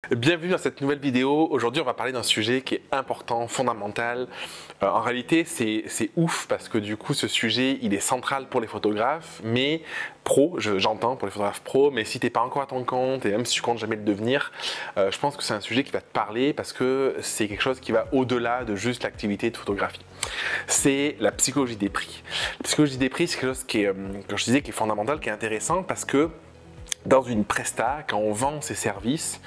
Bienvenue dans cette nouvelle vidéo. Aujourd'hui, on va parler d'un sujet qui est important, fondamental. En réalité, c'est ouf parce que du coup, ce sujet, il est central pour les photographes, mais pro, j'entends pour les photographes pro, mais si tu n'es pas encore à ton compte et même si tu comptes jamais le devenir, je pense que c'est un sujet qui va te parler parce que c'est quelque chose qui va au-delà de juste l'activité de photographie. C'est la psychologie des prix. La psychologie des prix, c'est quelque chose qui est, comme je disais, qui est fondamental, qui est intéressant parce que dans une presta, quand on vend ses services,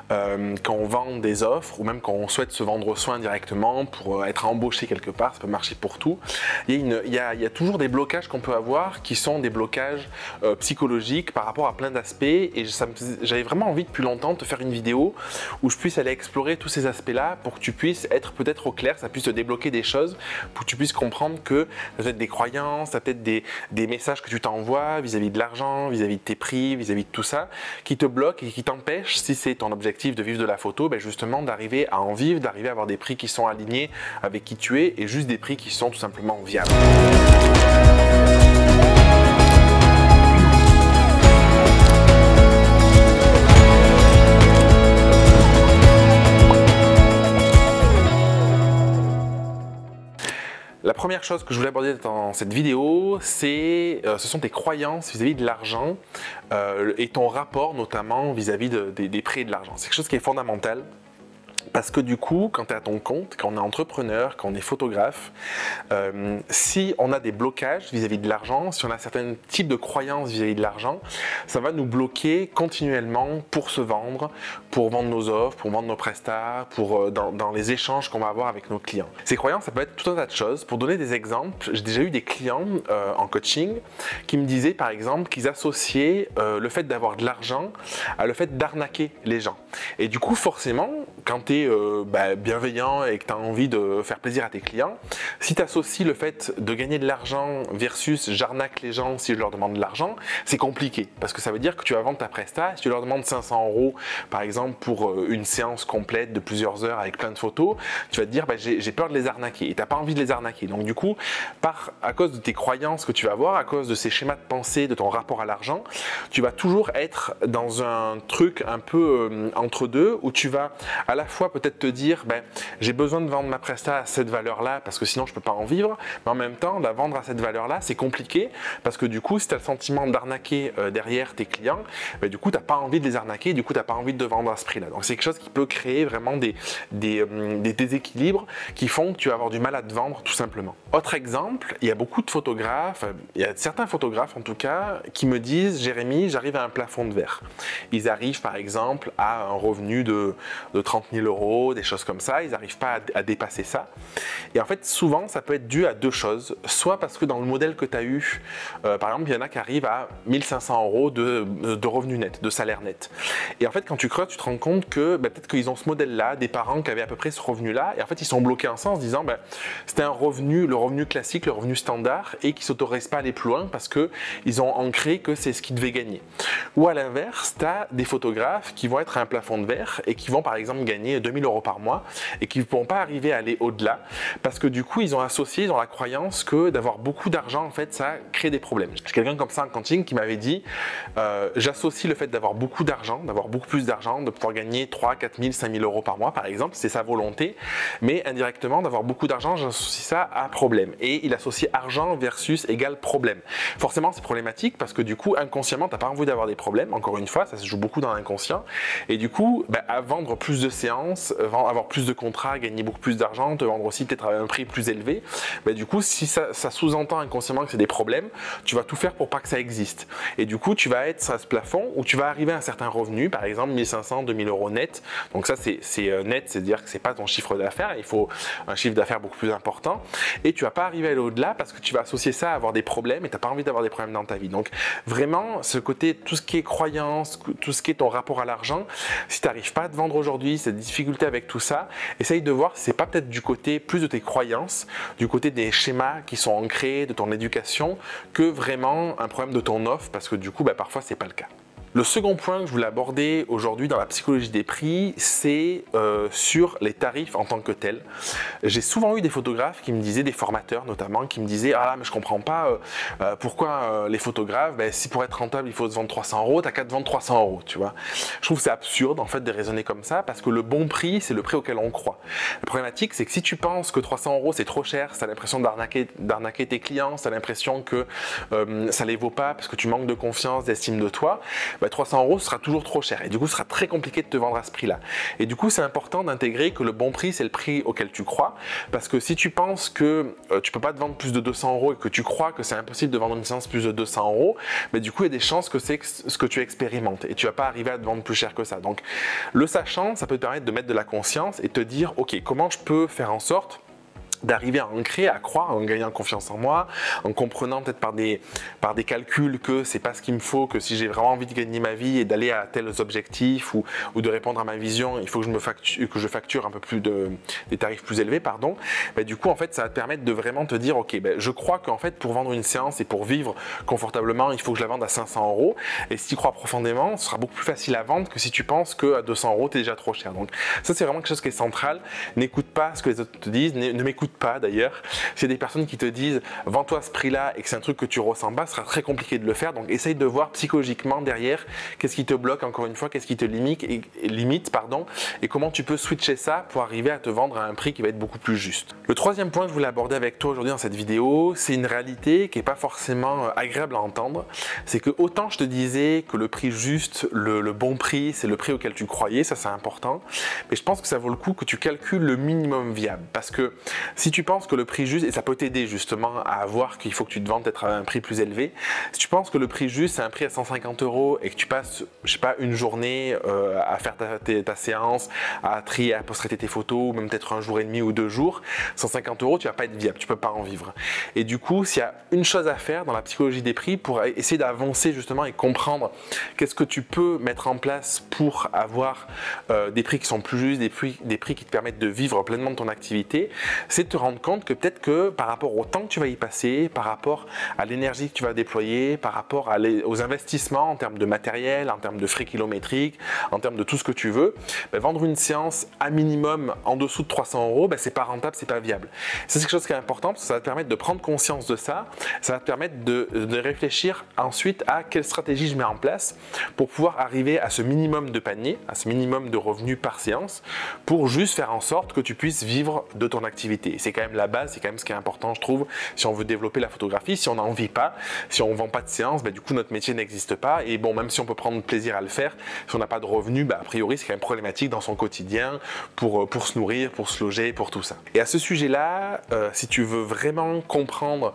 quand on vend des offres ou même quand on souhaite se vendre soin directement pour être embauché quelque part, ça peut marcher pour tout, il y a toujours des blocages qu'on peut avoir qui sont des blocages psychologiques par rapport à plein d'aspects et j'avais vraiment envie depuis longtemps de te faire une vidéo où je puisse aller explorer tous ces aspects-là pour que tu puisses être peut-être au clair, ça puisse te débloquer des choses, pour que tu puisses comprendre que ça peut être des croyances, ça peut être des messages que tu t'envoies vis-à-vis de l'argent, vis-à-vis de tes prix, vis-à-vis de tout ça, qui te bloque et qui t'empêche, si c'est ton objectif de vivre de la photo, ben justement d'arriver à en vivre, d'arriver à avoir des prix qui sont alignés avec qui tu es et juste des prix qui sont tout simplement viables. La première chose que je voulais aborder dans cette vidéo, ce sont tes croyances vis-à-vis de l'argent et ton rapport notamment vis-à-vis des prix et de l'argent. C'est quelque chose qui est fondamental. Parce que du coup, quand tu es à ton compte, quand on est entrepreneur, quand on est photographe, si on a des blocages vis-à-vis de l'argent, si on a certains types de croyances vis-à-vis de l'argent, ça va nous bloquer continuellement pour se vendre, pour vendre nos offres, pour vendre nos prestats, dans les échanges qu'on va avoir avec nos clients. Ces croyances, ça peut être tout un tas de choses. Pour donner des exemples, j'ai déjà eu des clients en coaching qui me disaient par exemple qu'ils associaient le fait d'avoir de l'argent à le fait d'arnaquer les gens. Et du coup, forcément, quand tu es bienveillant et que tu as envie de faire plaisir à tes clients, si tu associes le fait de gagner de l'argent versus j'arnaque les gens si je leur demande de l'argent, c'est compliqué parce que ça veut dire que tu vas vendre ta presta, si tu leur demandes 500 € par exemple pour une séance complète de plusieurs heures avec plein de photos, tu vas te dire j'ai peur de les arnaquer et tu n'as pas envie de les arnaquer. Donc du coup, à cause de tes croyances que tu vas avoir, à cause de ces schémas de pensée, de ton rapport à l'argent, tu vas toujours être dans un truc un peu entre deux où tu vas à la fois peut-être te dire j'ai besoin de vendre ma presta à cette valeur-là parce que sinon je ne peux pas en vivre, mais en même temps la vendre à cette valeur-là c'est compliqué parce que du coup si tu as le sentiment d'arnaquer derrière tes clients, du coup tu n'as pas envie de les arnaquer, du coup tu n'as pas envie de vendre à ce prix-là. Donc c'est quelque chose qui peut créer vraiment des déséquilibres qui font que tu vas avoir du mal à te vendre tout simplement. Autre exemple, il y a beaucoup de photographes, il y a certains photographes en tout cas qui me disent Jérémy, j'arrive à un plafond de verre. Ils arrivent par exemple à un revenu de 30 000 €, des choses comme ça, ils n'arrivent pas à dépasser ça. Et en fait, souvent, ça peut être dû à deux choses. Soit parce que dans le modèle que tu as eu, par exemple, il y en a qui arrivent à 1 500 € de revenus net, de salaire net. Et en fait, quand tu creuses, tu te rends compte que peut-être qu'ils ont ce modèle-là, des parents qui avaient à peu près ce revenu-là, et en fait, ils sont bloqués en ça en se disant c'était un revenu, le revenu classique, le revenu standard, et qui ne s'autorisent pas à aller plus loin parce qu'ils ont ancré que c'est ce qu'ils devaient gagner. Ou à l'inverse, tu as des photographes qui vont être à un plafond de verre et qui vont par exemple gagner 2 000 € par mois et qui ne pourront pas arriver à aller au-delà parce que du coup ils ont la croyance que d'avoir beaucoup d'argent en fait ça crée des problèmes. J'ai quelqu'un comme ça en coaching qui m'avait dit j'associe le fait d'avoir beaucoup d'argent, d'avoir beaucoup plus d'argent, de pouvoir gagner 3 000, 4 000, 5 000 € par mois par exemple, c'est sa volonté, mais indirectement d'avoir beaucoup d'argent j'associe ça à problème et il associe argent versus égale problème. Forcément c'est problématique parce que du coup inconsciemment tu n'as pas envie d'avoir des problèmes, encore une fois ça se joue beaucoup dans l'inconscient et du coup à vendre plus de séances, avoir plus de contrats, gagner beaucoup plus d'argent, te vendre aussi peut-être à un prix plus élevé, du coup si ça sous-entend inconsciemment que c'est des problèmes, tu vas tout faire pour pas que ça existe. Et du coup tu vas être à ce plafond où tu vas arriver à un certain revenu, par exemple 1 500, 2 000 € net, donc ça c'est net, c'est-à-dire que c'est pas ton chiffre d'affaires, il faut un chiffre d'affaires beaucoup plus important, et tu vas pas arriver à aller au-delà parce que tu vas associer ça à avoir des problèmes et tu n'as pas envie d'avoir des problèmes dans ta vie. Donc vraiment ce côté, tout ce qui est croyance, tout ce qui est ton rapport à l'argent, si tu n'arrives pas à te vendre aujourd'hui, cette difficulté avec tout ça, essaye de voir si c'est pas peut-être du côté plus de tes croyances, du côté des schémas qui sont ancrés, de ton éducation, que vraiment un problème de ton offre, parce que du coup, parfois, c'est pas le cas. Le second point que je voulais aborder aujourd'hui dans la psychologie des prix, c'est sur les tarifs en tant que tels. J'ai souvent eu des photographes qui me disaient, des formateurs notamment, qui me disaient « Ah mais je comprends pas pourquoi les photographes, si pour être rentable il faut se vendre 300 €, t'as qu'à te vendre 300 €, tu vois. » Je trouve que c'est absurde en fait de raisonner comme ça parce que le bon prix, c'est le prix auquel on croit. La problématique, c'est que si tu penses que 300 € c'est trop cher, tu as l'impression d'arnaquer tes clients, tu as l'impression que ça les vaut pas parce que tu manques de confiance, d'estime de toi, 300 € ce sera toujours trop cher et du coup ce sera très compliqué de te vendre à ce prix-là. Et du coup c'est important d'intégrer que le bon prix c'est le prix auquel tu crois, parce que si tu penses que tu peux pas te vendre plus de 200 € et que tu crois que c'est impossible de vendre une séance plus de 200 €, du coup il y a des chances que c'est ce que tu expérimentes et tu vas pas arriver à te vendre plus cher que ça. Donc le sachant, ça peut te permettre de mettre de la conscience et te dire ok, comment je peux faire en sorte d'arriver à ancrer, à croire, en gagnant confiance en moi, en comprenant peut-être par des calculs que c'est pas ce qu'il me faut, que si j'ai vraiment envie de gagner ma vie et d'aller à tels objectifs ou de répondre à ma vision, il faut que je facture un peu plus des tarifs plus élevés, pardon. Du coup en fait ça va te permettre de vraiment te dire ok, je crois qu'en fait pour vendre une séance et pour vivre confortablement il faut que je la vende à 500 €, et si tu crois profondément ce sera beaucoup plus facile à vendre que si tu penses qu'à 200 € t'es déjà trop cher. Donc ça c'est vraiment quelque chose qui est central. N'écoute pas ce que les autres te disent, ne m'écoute pas d'ailleurs. Si il y a des personnes qui te disent vends-toi à ce prix-là et que c'est un truc que tu ressens pas, ce sera très compliqué de le faire. Donc essaye de voir psychologiquement derrière qu'est-ce qui te bloque, encore une fois, qu'est-ce qui te limite et comment tu peux switcher ça pour arriver à te vendre à un prix qui va être beaucoup plus juste. Le troisième point que je voulais aborder avec toi aujourd'hui dans cette vidéo, c'est une réalité qui n'est pas forcément agréable à entendre. C'est que autant je te disais que le prix juste, le bon prix, c'est le prix auquel tu croyais, ça c'est important, mais je pense que ça vaut le coup que tu calcules le minimum viable, parce que si tu penses que le prix juste, et ça peut t'aider justement à voir qu'il faut que tu te vendes peut-être à un prix plus élevé, si tu penses que le prix juste c'est un prix à 150 € et que tu passes, je sais pas, une journée à faire ta séance, à trier, à post-traiter tes photos, ou même peut-être un jour et demi ou 2 jours, 150 €, tu vas pas être viable, tu peux pas en vivre. Et du coup, s'il y a une chose à faire dans la psychologie des prix pour essayer d'avancer justement et comprendre qu'est-ce que tu peux mettre en place pour avoir des prix qui sont plus justes, des prix qui te permettent de vivre pleinement de ton activité, c'est de te rendre compte que peut-être que par rapport au temps que tu vas y passer, par rapport à l'énergie que tu vas déployer, par rapport aux investissements en termes de matériel, en termes de frais kilométriques, en termes de tout ce que tu veux, vendre une séance à minimum en dessous de 300 €, c'est pas rentable, c'est pas viable. C'est quelque chose qui est important parce que ça va te permettre de prendre conscience de ça, ça va te permettre de réfléchir ensuite à quelle stratégie je mets en place pour pouvoir arriver à ce minimum de panier, à ce minimum de revenus par séance, pour juste faire en sorte que tu puisses vivre de ton activité. C'est quand même la base, c'est quand même ce qui est important, je trouve, si on veut développer la photographie. Si on n'en vit pas, si on ne vend pas de séances, du coup notre métier n'existe pas. Et bon, même si on peut prendre plaisir à le faire, si on n'a pas de revenus, a priori c'est quand même problématique dans son quotidien pour se nourrir, pour se loger, pour tout ça. Et à ce sujet-là, si tu veux vraiment comprendre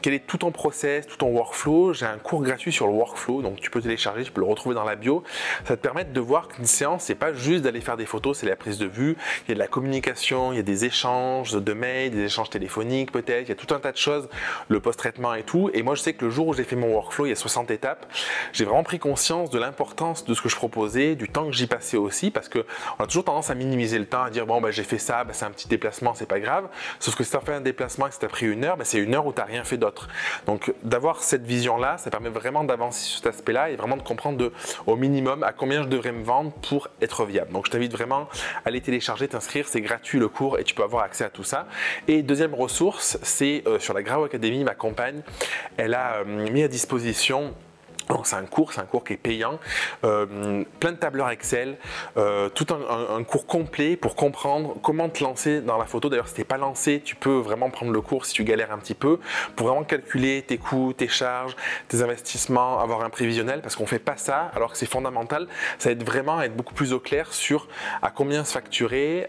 quel est tout ton process, tout ton workflow, j'ai un cours gratuit sur le workflow, donc tu peux télécharger, tu peux le retrouver dans la bio. Ça va te permettre de voir qu'une séance, c'est pas juste d'aller faire des photos, c'est la prise de vue, il y a de la communication, il y a des échanges de mails, des échanges téléphoniques peut-être, il y a tout un tas de choses, le post-traitement et tout. Et moi je sais que le jour où j'ai fait mon workflow, il y a 60 étapes, j'ai vraiment pris conscience de l'importance de ce que je proposais, du temps que j'y passais aussi, parce qu'on a toujours tendance à minimiser le temps, à dire bon j'ai fait ça, c'est un petit déplacement, c'est pas grave. Sauf que si tu as fait un déplacement et que ça t'a pris 1 heure, c'est 1 heure où tu n'as rien fait d'autre. Donc d'avoir cette vision-là, ça permet vraiment d'avancer sur cet aspect-là et vraiment de comprendre au minimum à combien je devrais me vendre pour être viable. Donc je t'invite vraiment à aller télécharger, t'inscrire, c'est gratuit le cours et tu peux avoir accès à tout ça. Et deuxième ressource, c'est sur la Grao Academy, ma compagne, elle a mis à disposition. C'est un cours qui est payant, plein de tableurs Excel, tout un cours complet pour comprendre comment te lancer dans la photo. D'ailleurs, si tu n'es pas lancé, tu peux vraiment prendre le cours si tu galères un petit peu, pour vraiment calculer tes coûts, tes charges, tes investissements, avoir un prévisionnel, parce qu'on ne fait pas ça, alors que c'est fondamental. Ça aide vraiment à être beaucoup plus au clair sur à combien facturer,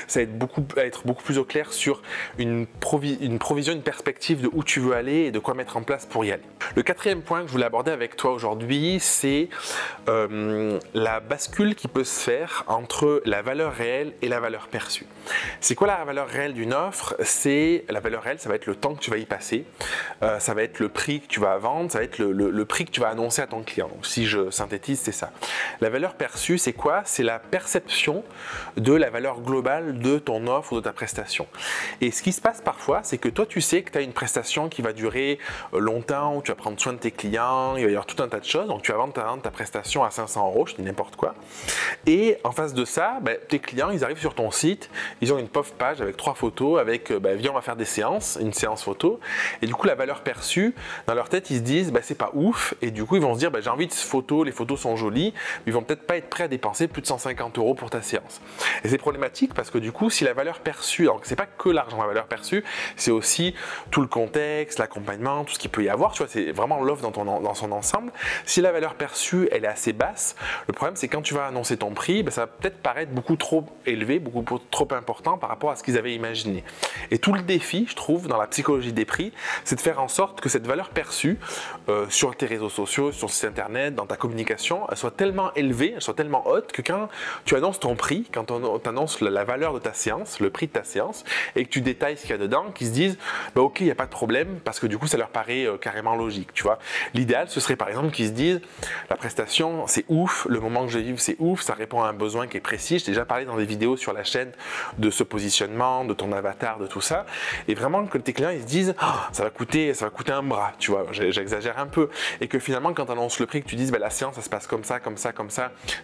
ça aide à être beaucoup plus au clair sur une provision, une perspective de où tu veux aller et de quoi mettre en place pour y aller. Le quatrième point que je voulais aborder avec toi aujourd'hui, c'est la bascule qui peut se faire entre la valeur réelle et la valeur perçue. C'est quoi la valeur réelle d'une offre? La valeur réelle, ça va être le temps que tu vas y passer, ça va être le prix que tu vas vendre, ça va être le prix que tu vas annoncer à ton client. Donc, si je synthétise, c'est ça. La valeur perçue, c'est quoi? C'est la perception de la valeur globale de ton offre ou de ta prestation. Et ce qui se passe parfois, c'est que toi, tu sais que tu as une prestation qui va durer longtemps, où tu vas prendre soin de tes clients, il va y avoir tout un tas de choses. Donc tu vas vendre ta prestation à 500 €, je dis n'importe quoi. Et en face de ça, tes clients, ils arrivent sur ton site, ils ont une pauvre page avec 3 photos, avec viens on va faire des séances, une séance photo. Et du coup la valeur perçue, dans leur tête ils se disent c'est pas ouf. Et du coup ils vont se dire j'ai envie de ces photos, les photos sont jolies, mais ils vont peut-être pas être prêts à dépenser plus de 150 € pour ta séance. Et c'est problématique parce que du coup si la valeur perçue, donc c'est pas que l'argent, la valeur perçue, c'est aussi tout le contexte, l'accompagnement, tout ce qu'il peut y avoir, tu vois, c'est vraiment l'offre dans son ensemble. Si la valeur perçue elle est assez basse, le problème c'est quand tu vas annoncer ton prix, ça va peut-être paraître beaucoup trop élevé, beaucoup trop important par rapport à ce qu'ils avaient imaginé. Et tout le défi, je trouve, dans la psychologie des prix, c'est de faire en sorte que cette valeur perçue sur tes réseaux sociaux, sur ton site internet, dans ta communication, elle soit tellement élevée, elle soit tellement haute que quand tu annonces ton prix, quand tu annonces la valeur de ta séance, le prix de ta séance, et que tu détailles ce qu'il y a dedans, qu'ils se disent ok, il n'y a pas de problème, parce que du coup ça leur paraît carrément logique, tu vois. L'idéal ce serait par exemple qu'ils se disent la prestation c'est ouf, le moment que je vis c'est ouf, ça répond à un besoin qui est précis. J'ai déjà parlé dans des vidéos sur la chaîne de ce positionnement, de ton avatar, de tout ça, et vraiment que tes clients ils se disent ça va coûter un bras, tu vois, j'exagère un peu, et que finalement quand tu annonces le prix, que tu dises la séance ça se passe comme ça,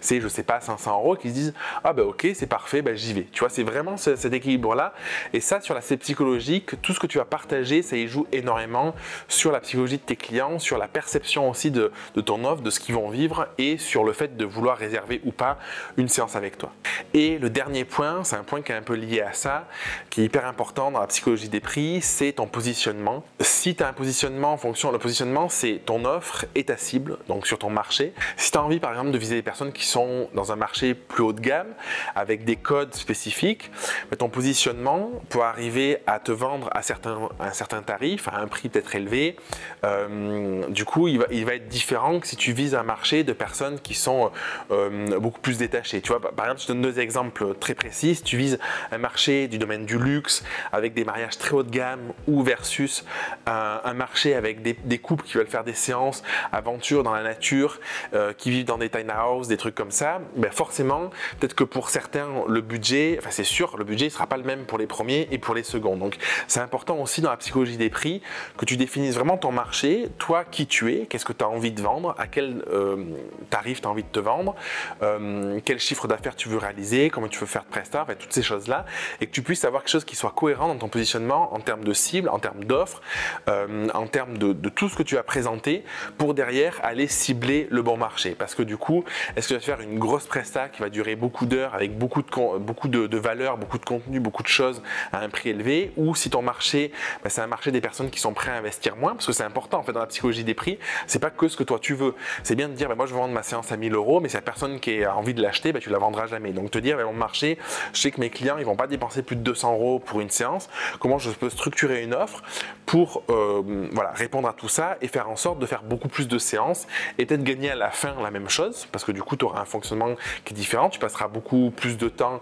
c'est je sais pas 500 €, qu'ils se disent ok c'est parfait, j'y vais, tu vois, c'est vraiment cet équilibre là. Et ça sur l'aspect psychologique, tout ce que tu vas partager ça y joue énormément sur la psychologie de tes clients, sur la perception aussi de ton offre, de ce qu'ils vont vivre, et sur le fait de vouloir réserver ou pas une séance avec toi. Et le dernier point, c'est un point qui est un peu lié à ça, qui est hyper important dans la psychologie des prix, c'est ton positionnement. Si tu as un positionnement en fonction, le positionnement c'est ton offre et ta cible, donc sur ton marché. Si tu as envie par exemple de viser des personnes qui sont dans un marché plus haut de gamme, avec des codes spécifiques, ton positionnement pour arriver à te vendre à un certain tarif, à un prix peut-être élevé, du coup il va être différent que si tu vises un marché de personnes qui sont beaucoup plus détachées. Tu vois, par exemple, je te donne 2 exemples très précis. Si tu vises un marché du domaine du luxe avec des mariages très haut de gamme, ou versus un marché avec des couples qui veulent faire des séances aventure dans la nature, qui vivent dans des tiny houses, des trucs comme ça, forcément peut-être que pour certains le budget, enfin c'est sûr, le budget ne sera pas le même pour les premiers et pour les seconds. Donc c'est important aussi dans la psychologie des prix que tu définisses vraiment ton marché, toi qui tu es, qu'est-ce que tu as envie de vendre, à quel tarif tu as envie de te vendre, quel chiffre d'affaires tu veux réaliser, comment tu veux faire de prestat, enfin, toutes ces choses-là, et que tu puisses avoir quelque chose qui soit cohérent dans ton positionnement en termes de cible, en termes d'offres, en termes de tout ce que tu vas présenter pour derrière aller cibler le bon marché. Parce que du coup, est-ce que tu vas faire une grosse presta qui va durer beaucoup d'heures avec beaucoup de valeur, beaucoup de contenu, beaucoup de choses à un prix élevé, ou si ton marché, c'est un marché des personnes qui sont prêtes à investir moins, parce que c'est important en fait dans la psychologie des prix, c'est pas que ce que toi tu veux. C'est bien de dire moi je veux vendre ma séance à 1000 €, mais si la personne qui a envie de l'acheter, tu la vendras jamais. Donc te dire mon marché, je sais que mes clients ils vont pas dépenser plus de 200 € pour une séance, comment je peux structurer une offre pour répondre à tout ça et faire en sorte de faire beaucoup plus de séances et peut-être gagner à la fin la même chose, parce que du coup tu auras un fonctionnement qui est différent, tu passeras beaucoup plus de temps,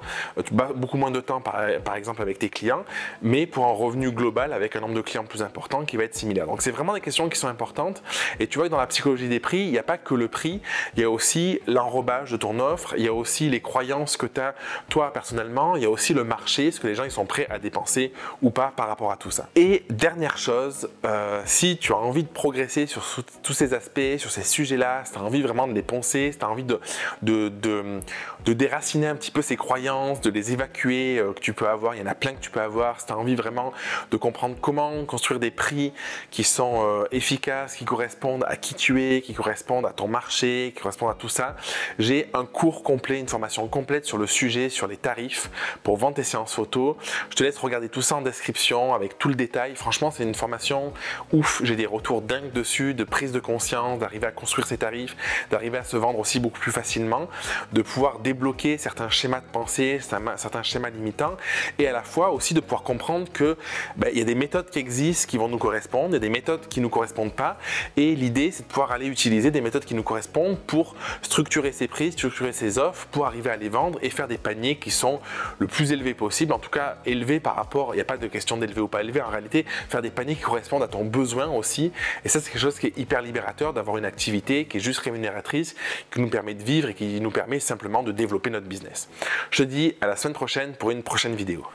beaucoup moins de temps par exemple avec tes clients, mais pour un revenu global avec un nombre de clients plus important qui va être similaire. Donc c'est vraiment des questions qui sont importantes, et tu vois que dans la psychologie des prix, il n'y a pas que le prix, il y a aussi l'enrobage de ton offre, il y a aussi les croyances que tu as toi personnellement, il y a aussi le marché, ce que les gens ils sont prêts à dépenser ou pas par rapport à tout ça. Et dernière chose, si tu as envie de progresser sur tous ces aspects, sur ces sujets-là, si tu as envie vraiment de les poncer, si tu as envie de déraciner un petit peu ces croyances, de les évacuer que tu peux avoir, il y en a plein que tu peux avoir, si tu as envie vraiment de comprendre comment construire des prix qui sont efficaces, qui correspondent à qui tu es, qui correspondent à ton marché, qui correspondent à tout ça, j'ai un cours complet, une formation complète sur le sujet, sur les tarifs pour vendre tes séances photos. Je te laisse regarder tout ça en description avec tout le détail. Franchement, c'est une formation ouf, j'ai des retours dingues dessus, de prise de conscience, d'arriver à construire ses tarifs, d'arriver à se vendre aussi beaucoup plus facilement, de pouvoir débloquer certains schémas de pensée, certains schémas limitants, et à la fois aussi de pouvoir comprendre que il y a des méthodes qui existent qui vont nous correspondre, il y a des méthodes qui ne nous correspondent pas, et l'idée c'est de pouvoir aller utiliser des méthodes qui nous correspondent pour structurer ses prix, structurer ses offres, pour arriver à les vendre et faire des paniers qui sont le plus élevés possible, en tout cas élevés par rapport, il n'y a pas de question d'élevé ou pas élevé, en réalité faire des paniers qui correspondent à ton besoin aussi, et ça c'est quelque chose qui est hyper libérateur, d'avoir une activité qui est juste rémunératrice, qui nous permet de vivre et qui nous permet simplement de développer notre business. Je te dis à la semaine prochaine pour une prochaine vidéo.